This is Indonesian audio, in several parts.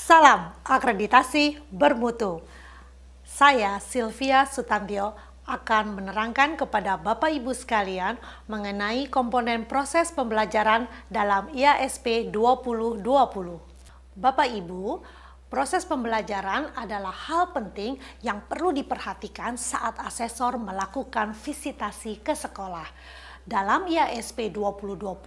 Salam akreditasi bermutu. Saya Sylvia Sutantio akan menerangkan kepada Bapak Ibu sekalian mengenai komponen proses pembelajaran dalam IASP 2020. Bapak Ibu, proses pembelajaran adalah hal penting yang perlu diperhatikan saat asesor melakukan visitasi ke sekolah. Dalam IASP 2020,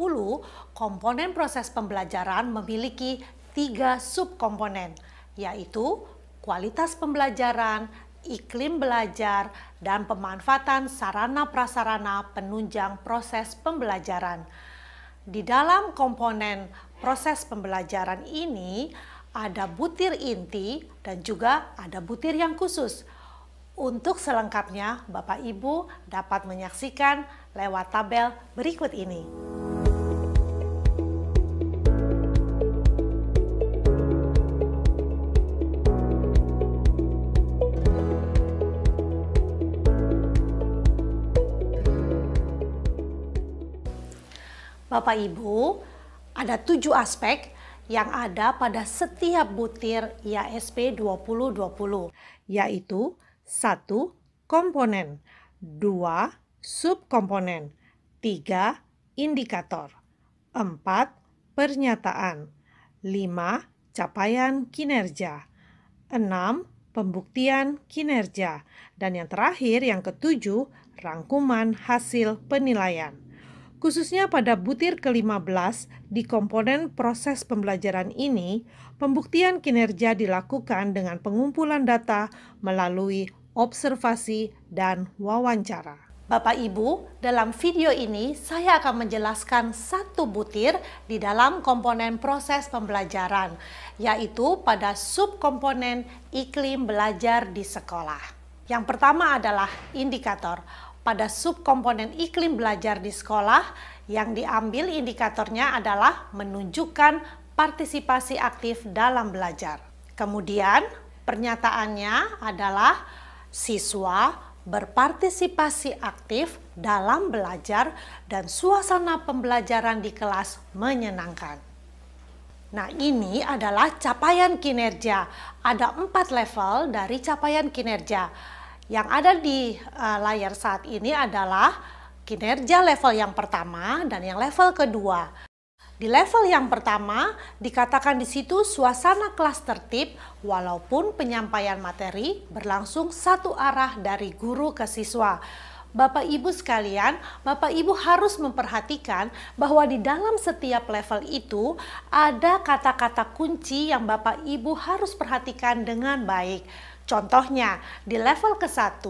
komponen proses pembelajaran memiliki 3 subkomponen, yaitu kualitas pembelajaran, iklim belajar, dan pemanfaatan sarana-prasarana penunjang proses pembelajaran. Di dalam komponen proses pembelajaran ini ada butir inti dan juga ada butir yang khusus. Untuk selengkapnya, Bapak Ibu dapat menyaksikan lewat tabel berikut ini. Bapak Ibu, ada 7 aspek yang ada pada setiap butir IASP 2020, yaitu 1. Komponen, 2. Subkomponen, 3. Indikator, 4. Pernyataan, 5. Capaian kinerja, 6. Pembuktian kinerja, dan yang terakhir yang ke-7, rangkuman hasil penilaian. Khususnya pada butir ke-15 di komponen proses pembelajaran ini, pembuktian kinerja dilakukan dengan pengumpulan data melalui observasi dan wawancara. Bapak Ibu, dalam video ini saya akan menjelaskan satu butir di dalam komponen proses pembelajaran, yaitu pada subkomponen iklim belajar di sekolah. Yang pertama adalah indikator. Pada subkomponen iklim belajar di sekolah, yang diambil indikatornya adalah menunjukkan partisipasi aktif dalam belajar. Kemudian, pernyataannya adalah siswa berpartisipasi aktif dalam belajar dan suasana pembelajaran di kelas menyenangkan. Nah, ini adalah capaian kinerja. Ada 4 level dari capaian kinerja. Yang ada di layar saat ini adalah kinerja level yang pertama dan yang level kedua. Di level yang pertama dikatakan di situ suasana kelas tertib walaupun penyampaian materi berlangsung satu arah dari guru ke siswa. Bapak Ibu sekalian, Bapak Ibu harus memperhatikan bahwa di dalam setiap level itu ada kata-kata kunci yang Bapak Ibu harus perhatikan dengan baik. Contohnya, di level ke-1,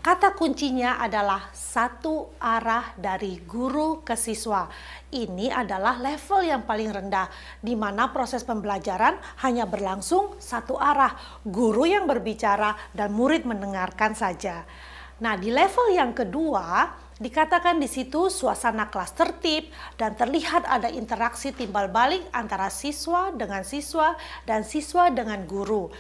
kata kuncinya adalah satu arah dari guru ke siswa. Ini adalah level yang paling rendah, di mana proses pembelajaran hanya berlangsung satu arah. Guru yang berbicara dan murid mendengarkan saja. Nah, di level yang kedua, dikatakan di situ suasana kelas tertib dan terlihat ada interaksi timbal balik antara siswa dengan siswa dan siswa dengan guru.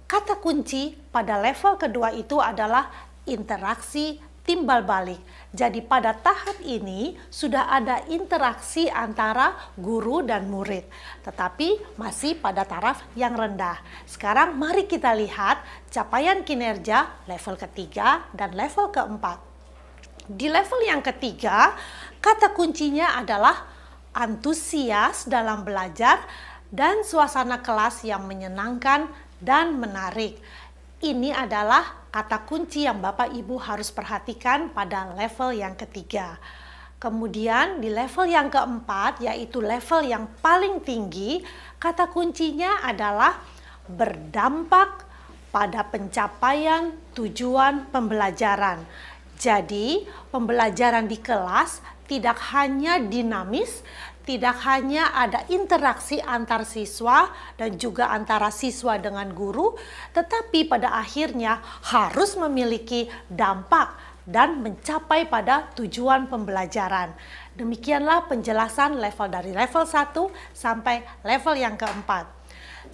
Kata kunci pada level kedua itu adalah interaksi timbal balik. Jadi pada tahap ini sudah ada interaksi antara guru dan murid, tetapi masih pada taraf yang rendah. Sekarang mari kita lihat capaian kinerja level ketiga dan level keempat. Di level yang ketiga, kata kuncinya adalah antusias dalam belajar dan suasana kelas yang menyenangkan dan menarik. Ini adalah kata kunci yang Bapak Ibu harus perhatikan pada level yang ketiga. Kemudian di level yang keempat, yaitu level yang paling tinggi, kata kuncinya adalah berdampak pada pencapaian tujuan pembelajaran. Jadi, pembelajaran di kelas tidak hanya dinamis, tidak hanya ada interaksi antar siswa dan juga antara siswa dengan guru, tetapi pada akhirnya harus memiliki dampak dan mencapai pada tujuan pembelajaran. Demikianlah penjelasan level dari level 1 sampai level yang keempat.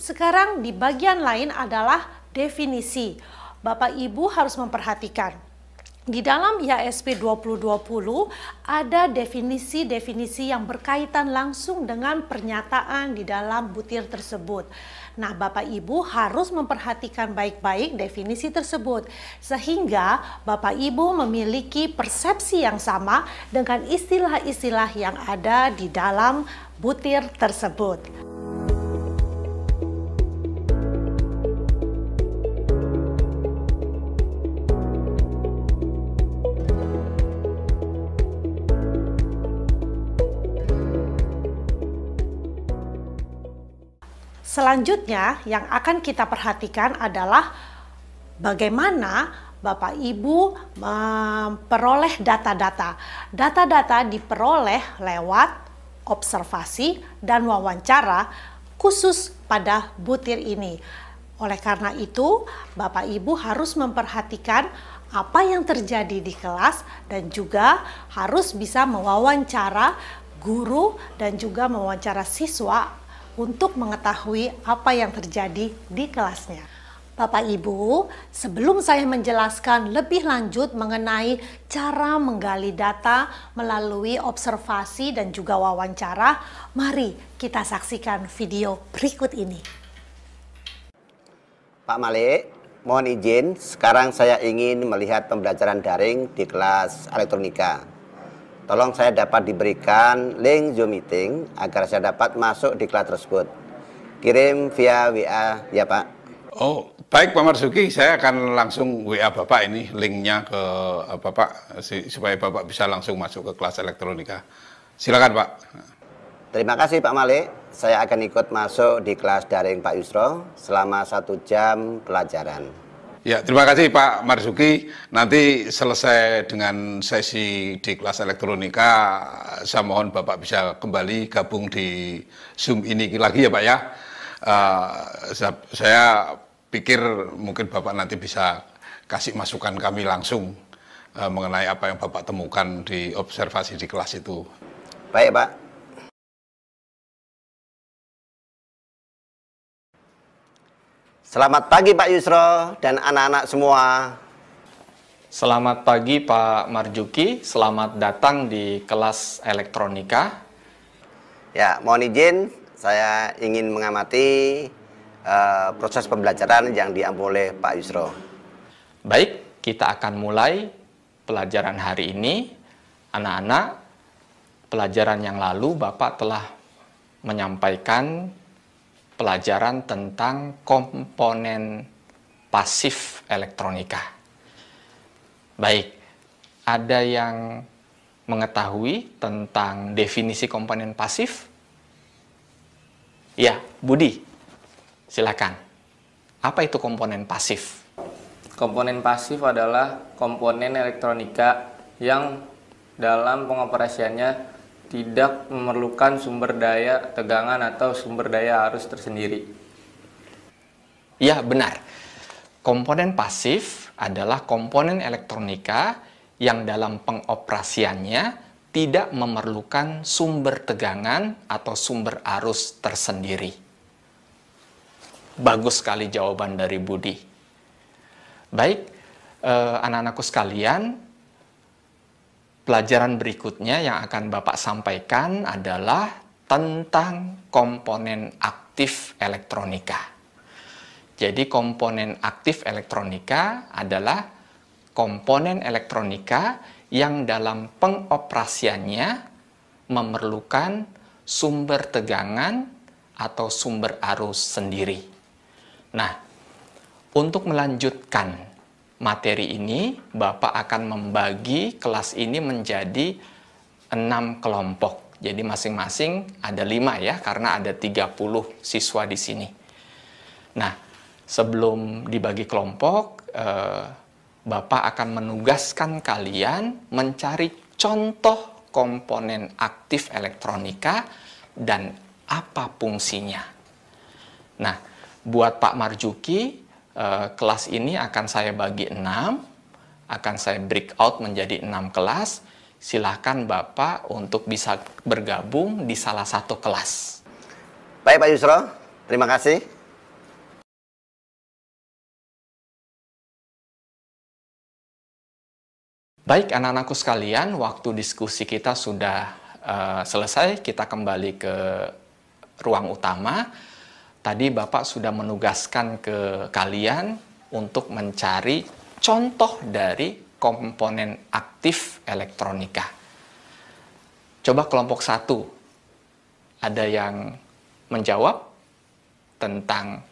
Sekarang di bagian lain adalah definisi. Bapak Ibu harus memperhatikan. Di dalam IASP 2020 ada definisi-definisi yang berkaitan langsung dengan pernyataan di dalam butir tersebut. Nah, Bapak Ibu harus memperhatikan baik-baik definisi tersebut sehingga Bapak Ibu memiliki persepsi yang sama dengan istilah-istilah yang ada di dalam butir tersebut. Selanjutnya yang akan kita perhatikan adalah bagaimana Bapak Ibu memperoleh data-data. Data-data diperoleh lewat observasi dan wawancara khusus pada butir ini. Oleh karena itu, Bapak Ibu harus memperhatikan apa yang terjadi di kelas dan juga harus bisa mewawancara guru dan juga mewawancara siswa untuk mengetahui apa yang terjadi di kelasnya. Bapak Ibu, sebelum saya menjelaskan lebih lanjut mengenai cara menggali data melalui observasi dan juga wawancara, mari kita saksikan video berikut ini. Pak Malik, mohon izin, sekarang saya ingin melihat pembelajaran daring di kelas elektronika. Tolong saya dapat diberikan link Zoom meeting agar saya dapat masuk di kelas tersebut. Kirim via WA ya Pak. Oh, baik Pak Marzuki, saya akan langsung WA Bapak ini linknya ke Bapak supaya Bapak bisa langsung masuk ke kelas elektronika. Silakan Pak. Terima kasih Pak Malik. Saya akan ikut masuk di kelas daring Pak Yusro selama 1 jam pelajaran. Ya, terima kasih Pak Marzuki. Nanti selesai dengan sesi di kelas elektronika, saya mohon Bapak bisa kembali gabung di Zoom ini lagi ya Pak ya. Saya pikir mungkin Bapak nanti bisa kasih masukan kami langsung mengenai apa yang Bapak temukan di observasi di kelas itu. Baik Pak. Selamat pagi Pak Yusro dan anak-anak semua. Selamat pagi Pak Marzuki, selamat datang di kelas elektronika. Ya, mohon izin, saya ingin mengamati proses pembelajaran yang diampu oleh Pak Yusro. Baik, kita akan mulai pelajaran hari ini. Anak-anak, pelajaran yang lalu Bapak telah menyampaikan pelajaran tentang komponen pasif elektronika. Baik, ada yang mengetahui tentang definisi komponen pasif? Ya, Budi, silakan. Apa itu komponen pasif? Komponen pasif adalah komponen elektronika yang dalam pengoperasiannya tidak memerlukan sumber daya tegangan atau sumber daya arus tersendiri. Ya, benar. Komponen pasif adalah komponen elektronika yang dalam pengoperasiannya tidak memerlukan sumber tegangan atau sumber arus tersendiri. Bagus sekali jawaban dari Budi. Baik, anak-anakku sekalian, pelajaran berikutnya yang akan Bapak sampaikan adalah tentang komponen aktif elektronika. Jadi komponen aktif elektronika adalah komponen elektronika yang dalam pengoperasiannya memerlukan sumber tegangan atau sumber arus sendiri. Nah, untuk melanjutkan materi ini, Bapak akan membagi kelas ini menjadi 6 kelompok. Jadi masing-masing ada 5 ya, karena ada 30 siswa di sini. Nah, sebelum dibagi kelompok, Bapak akan menugaskan kalian mencari contoh komponen aktif elektronika dan apa fungsinya. Nah, buat Pak Marzuki, kelas ini akan saya bagi 6, akan saya breakout menjadi 6 kelas. Silahkan Bapak untuk bisa bergabung di salah satu kelas. Baik Pak Yusro, terima kasih. Baik anak-anakku sekalian, waktu diskusi kita sudah selesai. Kita kembali ke ruang utama. Tadi Bapak sudah menugaskan ke kalian untuk mencari contoh dari komponen aktif elektronika. Coba kelompok 1, ada yang menjawab tentang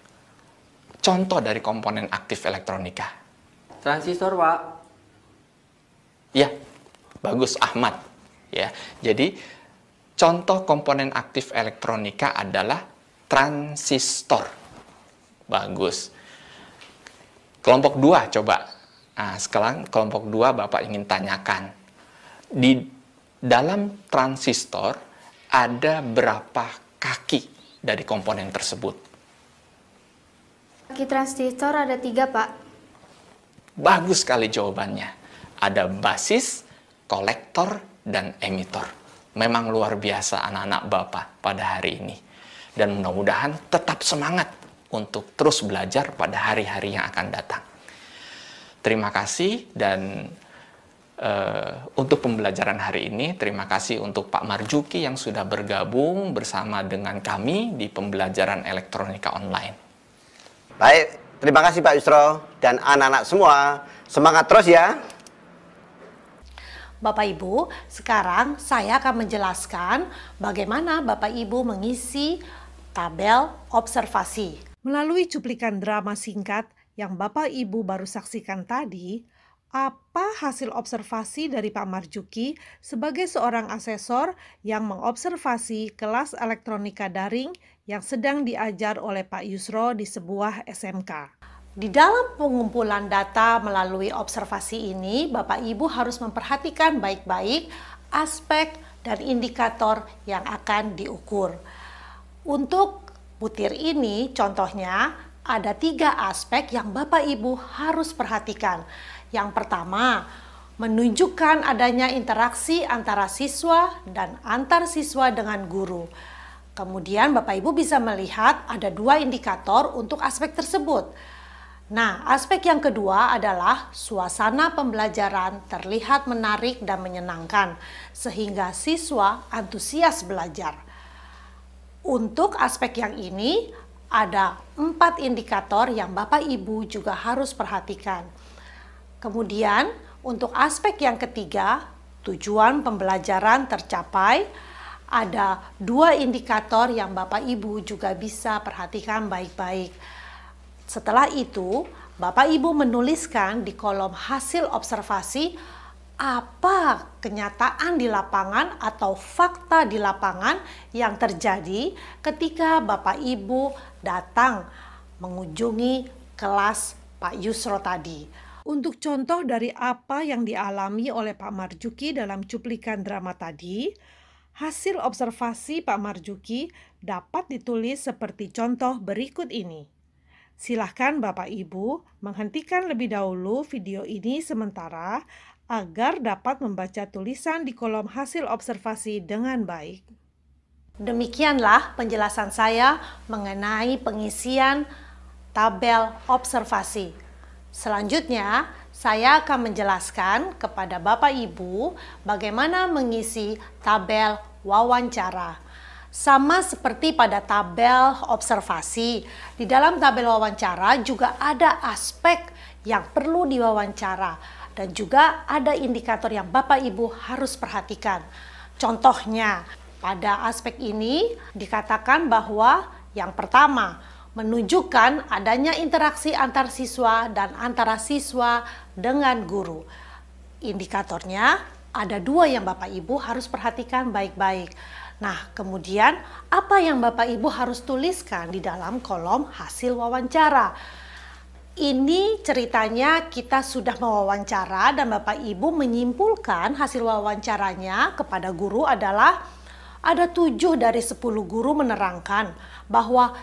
contoh dari komponen aktif elektronika. Transistor, Pak. Ya, bagus Ahmad. Ya, jadi contoh komponen aktif elektronika adalah transistor. Bagus. Kelompok 2 coba. Nah, sekarang kelompok 2 Bapak ingin tanyakan. Di dalam transistor ada berapa kaki dari komponen tersebut? Kaki transistor ada 3, Pak. Bagus sekali jawabannya. Ada basis, kolektor, dan emitor. Memang luar biasa anak-anak Bapak pada hari ini. Dan mudah-mudahan tetap semangat untuk terus belajar pada hari-hari yang akan datang. Terima kasih dan untuk pembelajaran hari ini, terima kasih untuk Pak Marjuki yang sudah bergabung bersama dengan kami di pembelajaran elektronika online. Baik, terima kasih Pak Yusro dan anak-anak semua. Semangat terus ya. Bapak Ibu, sekarang saya akan menjelaskan bagaimana Bapak Ibu mengisi tabel observasi. Melalui cuplikan drama singkat yang Bapak Ibu baru saksikan tadi, apa hasil observasi dari Pak Marjuki sebagai seorang asesor yang mengobservasi kelas elektronika daring yang sedang diajar oleh Pak Yusro di sebuah SMK. Di dalam pengumpulan data melalui observasi ini, Bapak Ibu harus memperhatikan baik-baik aspek dan indikator yang akan diukur. Untuk butir ini, contohnya ada 3 aspek yang Bapak Ibu harus perhatikan. Yang pertama, menunjukkan adanya interaksi antara siswa dan antar siswa dengan guru. Kemudian Bapak Ibu bisa melihat ada 2 indikator untuk aspek tersebut. Nah, aspek yang kedua adalah suasana pembelajaran terlihat menarik dan menyenangkan, sehingga siswa antusias belajar. Untuk aspek yang ini, ada 4 indikator yang Bapak Ibu juga harus perhatikan. Kemudian, untuk aspek yang ketiga, tujuan pembelajaran tercapai, ada 2 indikator yang Bapak Ibu juga bisa perhatikan baik-baik. Setelah itu, Bapak Ibu menuliskan di kolom hasil observasi apa kenyataan di lapangan atau fakta di lapangan yang terjadi ketika Bapak Ibu datang mengunjungi kelas Pak Yusro tadi. Untuk contoh dari apa yang dialami oleh Pak Marjuki dalam cuplikan drama tadi, hasil observasi Pak Marjuki dapat ditulis seperti contoh berikut ini. Silahkan Bapak Ibu menghentikan lebih dahulu video ini sementara agar dapat membaca tulisan di kolom hasil observasi dengan baik. Demikianlah penjelasan saya mengenai pengisian tabel observasi. Selanjutnya, saya akan menjelaskan kepada Bapak Ibu bagaimana mengisi tabel wawancara. Sama seperti pada tabel observasi, di dalam tabel wawancara juga ada aspek yang perlu diwawancara dan juga ada indikator yang Bapak Ibu harus perhatikan. Contohnya, pada aspek ini dikatakan bahwa yang pertama, menunjukkan adanya interaksi antar siswa dan antara siswa dengan guru. Indikatornya ada 2 yang Bapak Ibu harus perhatikan baik-baik. Nah, kemudian apa yang Bapak Ibu harus tuliskan di dalam kolom hasil wawancara? Ini ceritanya kita sudah mewawancara dan Bapak Ibu menyimpulkan hasil wawancaranya kepada guru adalah ada 7 dari 10 guru menerangkan bahwa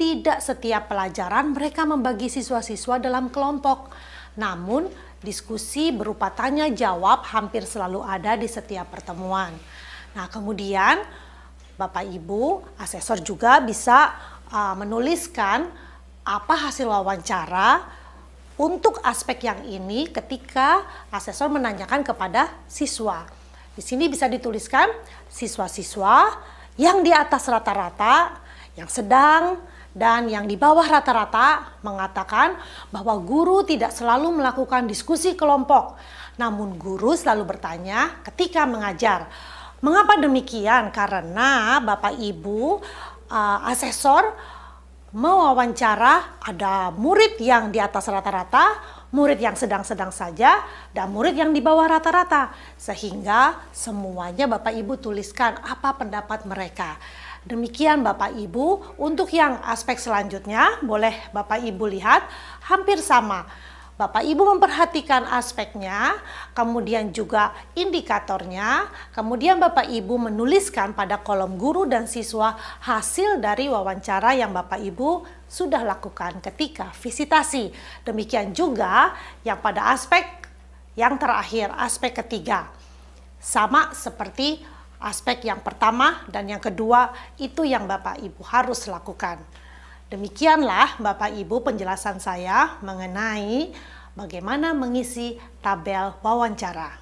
tidak setiap pelajaran mereka membagi siswa-siswa dalam kelompok. Namun, diskusi berupa tanya jawab hampir selalu ada di setiap pertemuan. Nah, kemudian Bapak Ibu, asesor juga bisa menuliskan apa hasil wawancara untuk aspek yang ini ketika asesor menanyakan kepada siswa. Di sini bisa dituliskan siswa-siswa yang di atas rata-rata, yang sedang, dan yang di bawah rata-rata mengatakan bahwa guru tidak selalu melakukan diskusi kelompok. Namun guru selalu bertanya ketika mengajar. Mengapa demikian? Karena Bapak Ibu asesor mewawancara ada murid yang di atas rata-rata, murid yang sedang-sedang saja, dan murid yang di bawah rata-rata. Sehingga semuanya Bapak Ibu tuliskan apa pendapat mereka. Demikian Bapak Ibu. Untuk yang aspek selanjutnya boleh Bapak Ibu lihat hampir sama. Bapak Ibu memperhatikan aspeknya, kemudian juga indikatornya, kemudian Bapak Ibu menuliskan pada kolom guru dan siswa hasil dari wawancara yang Bapak Ibu sudah lakukan ketika visitasi. Demikian juga yang pada aspek yang terakhir, aspek ketiga. Sama seperti aspek yang pertama dan yang kedua, itu yang Bapak Ibu harus lakukan. Demikianlah Bapak Ibu penjelasan saya mengenai bagaimana mengisi tabel wawancara.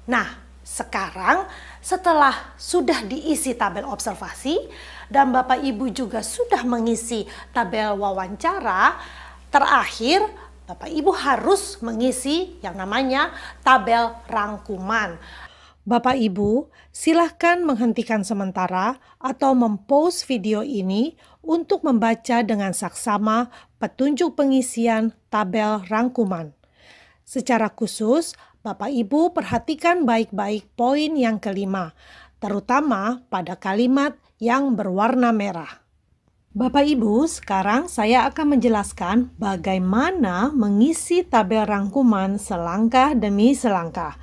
Nah, sekarang setelah sudah diisi tabel observasi dan Bapak Ibu juga sudah mengisi tabel wawancara, terakhir Bapak Ibu harus mengisi yang namanya tabel rangkuman. Bapak Ibu, silahkan menghentikan sementara atau mem-pause video ini untuk membaca dengan saksama petunjuk pengisian tabel rangkuman. Secara khusus, Bapak Ibu perhatikan baik-baik poin yang kelima, terutama pada kalimat yang berwarna merah. Bapak Ibu, sekarang saya akan menjelaskan bagaimana mengisi tabel rangkuman selangkah demi selangkah.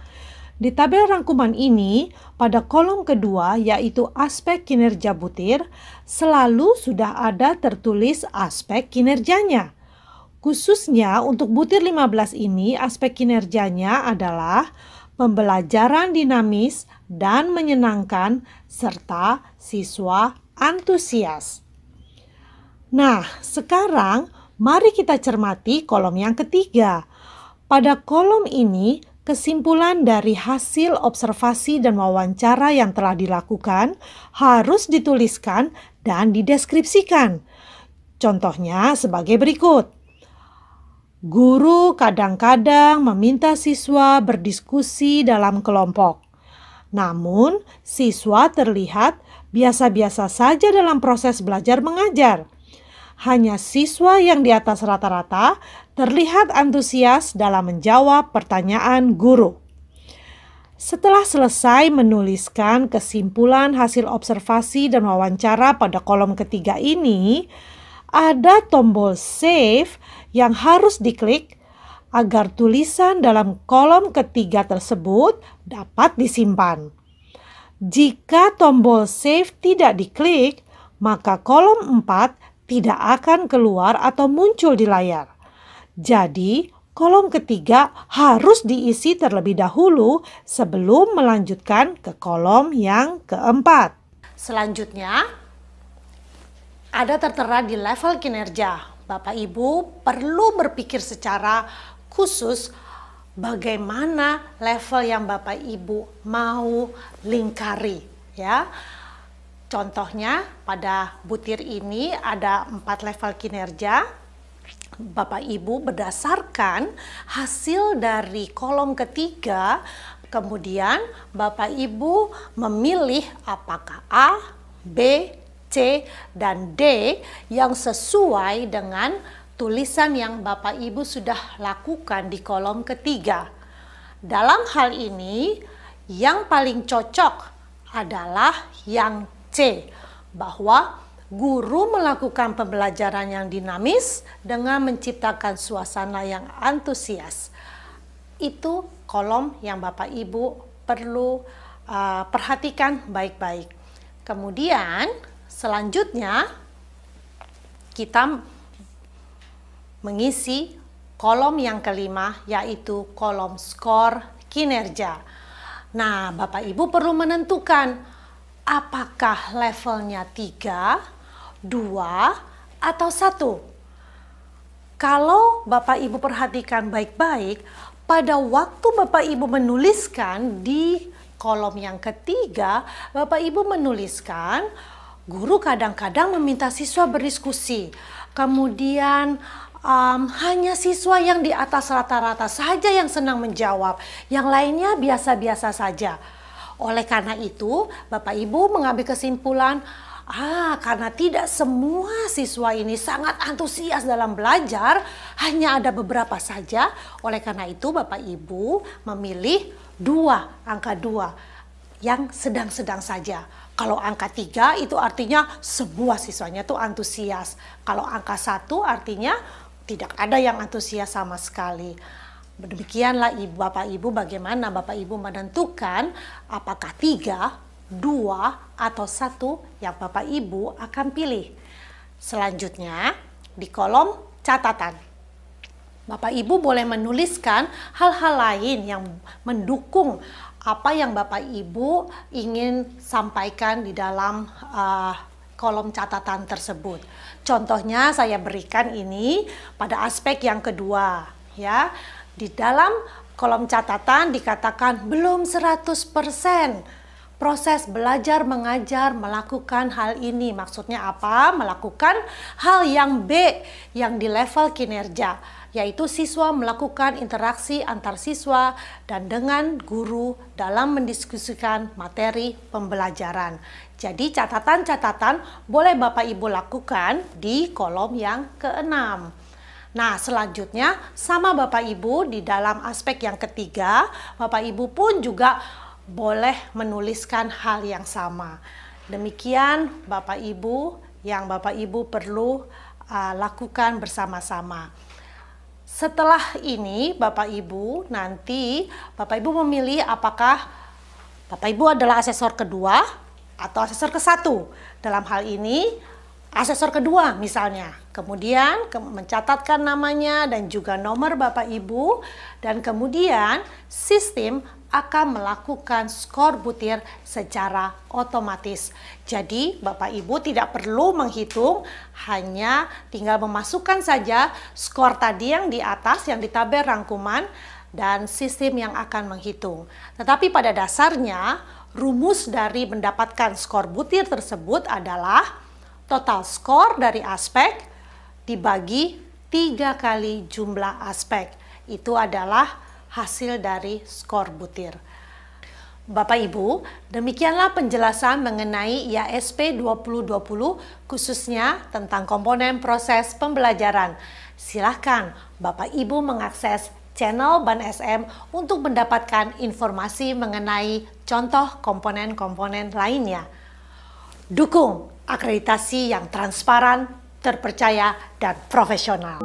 Di tabel rangkuman ini, pada kolom kedua yaitu aspek kinerja butir, selalu sudah ada tertulis aspek kinerjanya. Khususnya untuk butir 15 ini, aspek kinerjanya adalah pembelajaran dinamis dan menyenangkan serta siswa antusias. Nah, sekarang mari kita cermati kolom yang ketiga. Pada kolom ini, kesimpulan dari hasil observasi dan wawancara yang telah dilakukan harus dituliskan dan dideskripsikan. Contohnya sebagai berikut. Guru kadang-kadang meminta siswa berdiskusi dalam kelompok. Namun, siswa terlihat biasa-biasa saja dalam proses belajar mengajar. Hanya siswa yang di atas rata-rata terlihat antusias dalam menjawab pertanyaan guru. Setelah selesai menuliskan kesimpulan hasil observasi dan wawancara pada kolom ketiga ini, ada tombol save yang harus diklik agar tulisan dalam kolom ketiga tersebut dapat disimpan. Jika tombol save tidak diklik, maka kolom 4 tidak akan keluar atau muncul di layar. Jadi, kolom ketiga harus diisi terlebih dahulu sebelum melanjutkan ke kolom yang keempat. Selanjutnya, ada tertera di level kinerja. Bapak Ibu perlu berpikir secara khusus bagaimana level yang Bapak Ibu mau lingkari, ya. Contohnya pada butir ini ada 4 level kinerja. Bapak Ibu berdasarkan hasil dari kolom ketiga, kemudian Bapak Ibu memilih apakah A, B, C, dan D yang sesuai dengan tulisan yang Bapak Ibu sudah lakukan di kolom ketiga. Dalam hal ini, yang paling cocok adalah yang C, bahwa guru melakukan pembelajaran yang dinamis dengan menciptakan suasana yang antusias. Itu kolom yang Bapak Ibu perlu perhatikan baik-baik. Kemudian selanjutnya kita mengisi kolom yang kelima, yaitu kolom skor kinerja. Nah, Bapak Ibu perlu menentukan apakah levelnya 3, 2, atau 1. Kalau Bapak Ibu perhatikan baik-baik, pada waktu Bapak Ibu menuliskan di kolom yang ketiga, Bapak Ibu menuliskan guru kadang-kadang meminta siswa berdiskusi. Kemudian hanya siswa yang di atas rata-rata saja yang senang menjawab, yang lainnya biasa-biasa saja. Oleh karena itu, Bapak Ibu mengambil kesimpulan, karena tidak semua siswa ini sangat antusias dalam belajar, hanya ada beberapa saja. Oleh karena itu, Bapak Ibu memilih angka 2 yang sedang-sedang saja. Kalau angka 3 itu artinya semua siswanya tuh antusias. Kalau angka 1 artinya tidak ada yang antusias sama sekali. Demikianlah Bapak Ibu, bagaimana Bapak Ibu menentukan apakah 3, 2, atau 1 yang Bapak Ibu akan pilih. Selanjutnya di kolom catatan, Bapak Ibu boleh menuliskan hal-hal lain yang mendukung apa yang Bapak Ibu ingin sampaikan di dalam kolom catatan tersebut. Contohnya saya berikan ini pada aspek yang kedua, ya. Di dalam kolom catatan dikatakan belum 100% proses belajar mengajar melakukan hal ini. Maksudnya apa? Melakukan hal yang B, yang di level kinerja, yaitu siswa melakukan interaksi antar siswa dan dengan guru dalam mendiskusikan materi pembelajaran. Jadi catatan-catatan boleh Bapak Ibu lakukan di kolom yang ke-6. Nah, selanjutnya sama Bapak Ibu di dalam aspek yang ketiga, Bapak Ibu pun juga boleh menuliskan hal yang sama. Demikian Bapak Ibu yang Bapak Ibu perlu lakukan bersama-sama. Setelah ini Bapak Ibu nanti Bapak Ibu memilih apakah Bapak Ibu adalah asesor kedua atau asesor ke-1. Dalam hal ini asesor kedua misalnya. Kemudian mencatatkan namanya dan juga nomor Bapak Ibu, dan kemudian sistem akan melakukan skor butir secara otomatis. Jadi Bapak Ibu tidak perlu menghitung, hanya tinggal memasukkan saja skor tadi yang di atas yang di tabel rangkuman dan sistem yang akan menghitung. Tetapi pada dasarnya rumus dari mendapatkan skor butir tersebut adalah total skor dari aspek dibagi 3 kali jumlah aspek. Itu adalah hasil dari skor butir. Bapak Ibu, demikianlah penjelasan mengenai IASP 2020 khususnya tentang komponen proses pembelajaran. Silahkan Bapak Ibu mengakses channel Ban SM untuk mendapatkan informasi mengenai contoh komponen-komponen lainnya. Dukung akreditasi yang transparan, terpercaya, dan profesional.